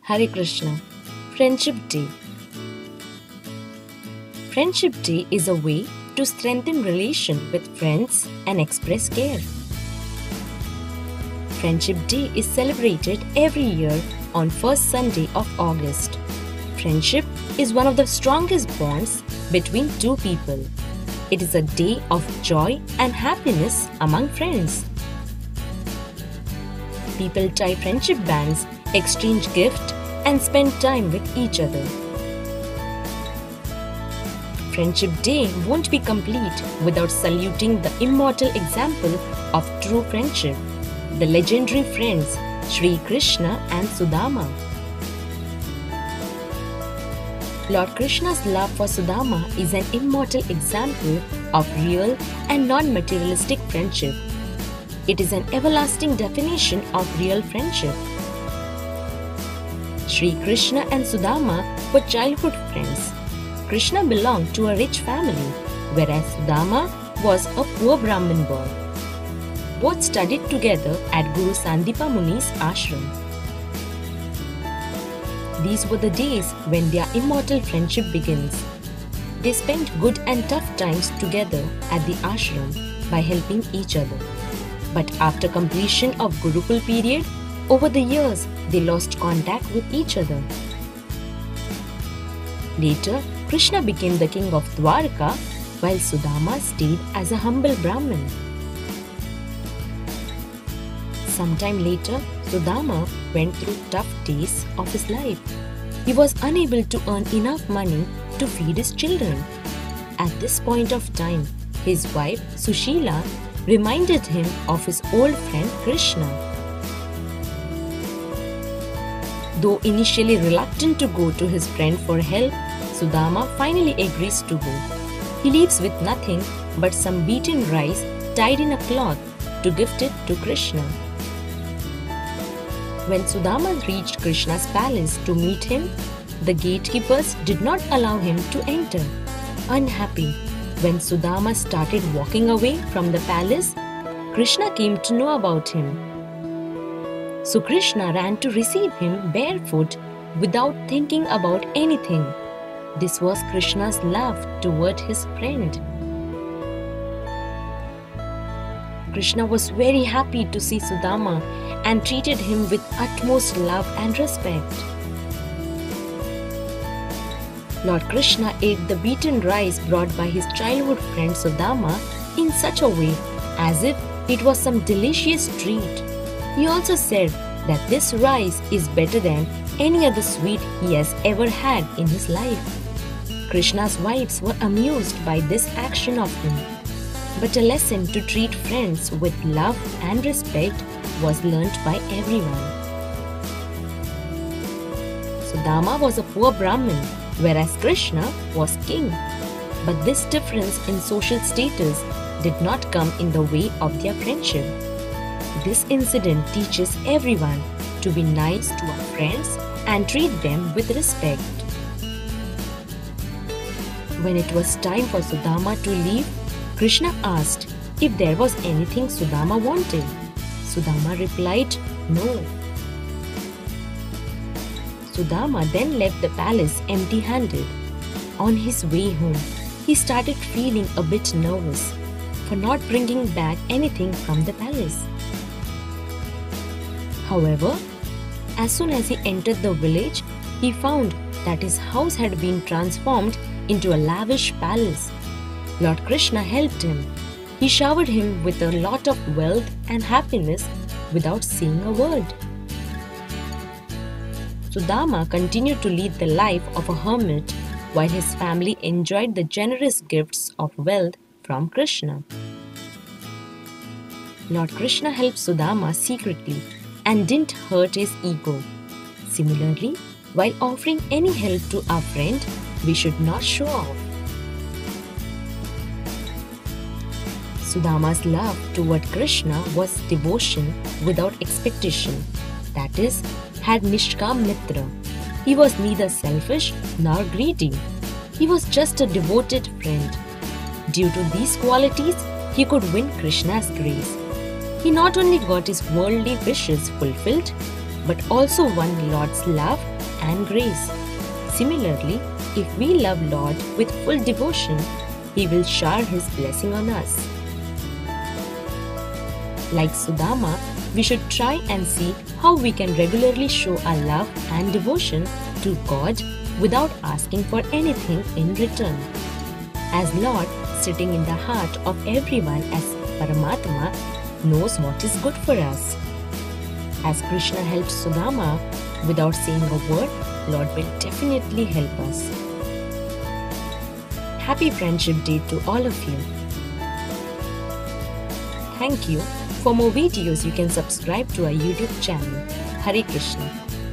Hare Krishna. Friendship Day. Friendship Day is a way to strengthen relation with friends and express care. Friendship Day is celebrated every year on first Sunday of August. Friendship is one of the strongest bonds between two people. It is a day of joy and happiness among friends. People tie friendship bands, exchange gifts, and spend time with each other. Friendship Day won't be complete without saluting the immortal example of true friendship, the legendary friends Sri Krishna and Sudama. Lord Krishna's love for Sudama is an immortal example of real and non-materialistic friendship. It is an everlasting definition of real friendship. Sri Krishna and Sudama were childhood friends. Krishna belonged to a rich family, whereas Sudama was a poor Brahmin boy. Both studied together at Guru Sandipa Muni's ashram. These were the days when their immortal friendship begins. They spent good and tough times together at the ashram by helping each other. But after completion of Gurukul period, over the years they lost contact with each other. Later, Krishna became the king of Dwarka while Sudama stayed as a humble Brahmin. Sometime later, Sudama went through tough days of his life. He was unable to earn enough money to feed his children. At this point of time, his wife Sushila reminded him of his old friend Krishna. Though initially reluctant to go to his friend for help, Sudama finally agrees to go. He leaves with nothing but some beaten rice tied in a cloth to gift it to Krishna. When Sudama reached Krishna's palace to meet him, the gatekeepers did not allow him to enter. Unhappy, when Sudama started walking away from the palace, Krishna came to know about him. So Krishna ran to receive him barefoot without thinking about anything. This was Krishna's love toward his friend. Krishna was very happy to see Sudama and treated him with utmost love and respect. Lord Krishna ate the beaten rice brought by his childhood friend Sudama in such a way as if it was some delicious treat. He also said that this rice is better than any other sweet he has ever had in his life. Krishna's wives were amused by this action of him. But a lesson to treat friends with love and respect was learnt by everyone. Sudama was a poor Brahmin, whereas Krishna was king. But this difference in social status did not come in the way of their friendship. This incident teaches everyone to be nice to our friends and treat them with respect. When it was time for Sudama to leave, Krishna asked if there was anything Sudama wanted. Sudama replied, no. Sudama then left the palace empty-handed. On his way home, he started feeling a bit nervous for not bringing back anything from the palace. However, as soon as he entered the village, he found that his house had been transformed into a lavish palace. Lord Krishna helped him. He showered him with a lot of wealth and happiness without saying a word. Sudama continued to lead the life of a hermit while his family enjoyed the generous gifts of wealth from Krishna. Lord Krishna helped Sudama secretly and didn't hurt his ego. Similarly, while offering any help to our friend, we should not show off. Sudama's love toward Krishna was devotion without expectation, that is, had Nishkam Mitra. He was neither selfish nor greedy. He was just a devoted friend. Due to these qualities, he could win Krishna's grace. He not only got his worldly wishes fulfilled, but also won Lord's love and grace. Similarly, if we love Lord with full devotion, He will shower His blessing on us. Like Sudama, we should try and see how we can regularly show our love and devotion to God without asking for anything in return. As Lord, sitting in the heart of everyone as Paramatma, knows what is good for us. As Krishna helped Sudama without saying a word, Lord will definitely help us. Happy Friendship Day to all of you. Thank you. For more videos, you can subscribe to our YouTube channel. Hare Krishna.